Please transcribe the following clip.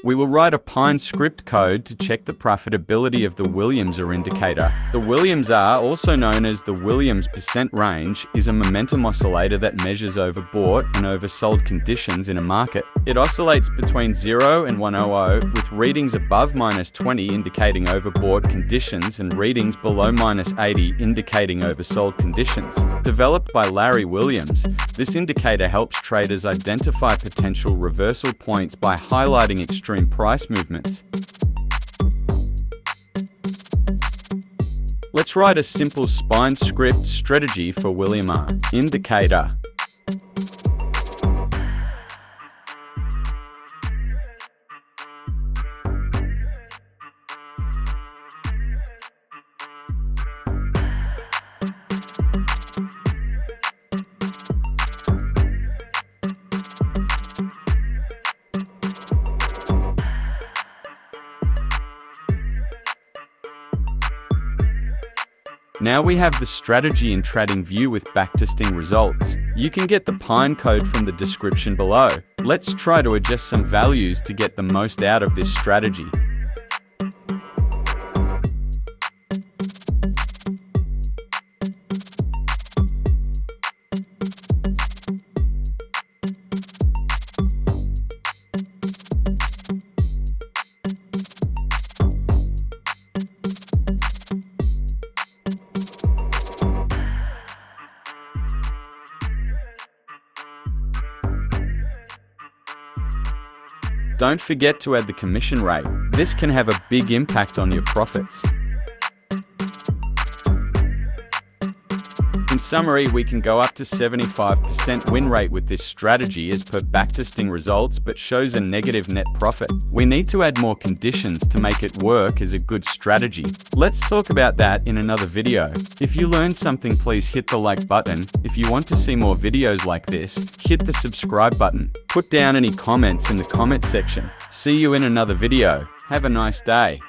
We will write a Pine script code to check the profitability of the Williams-R indicator. The Williams-R, also known as the Williams percent range, is a momentum oscillator that measures overbought and oversold conditions in a market. It oscillates between 0 and 100, with readings above -20 indicating overbought conditions and readings below -80 indicating oversold conditions. Developed by Larry Williams, this indicator helps traders identify potential reversal points by highlighting extreme price movements. Let's write a simple spine script strategy for Williams-R indicator. Now we have the strategy in TradingView with backtesting results. You can get the Pine code from the description below. Let's try to adjust some values to get the most out of this strategy. Don't forget to add the commission rate. This can have a big impact on your profits. In summary, we can go up to 75% win rate with this strategy as per backtesting results, but shows a negative net profit. We need to add more conditions to make it work as a good strategy. Let's talk about that in another video. If you learned something, please hit the like button. If you want to see more videos like this, hit the subscribe button. Put down any comments in the comment section. See you in another video. Have a nice day.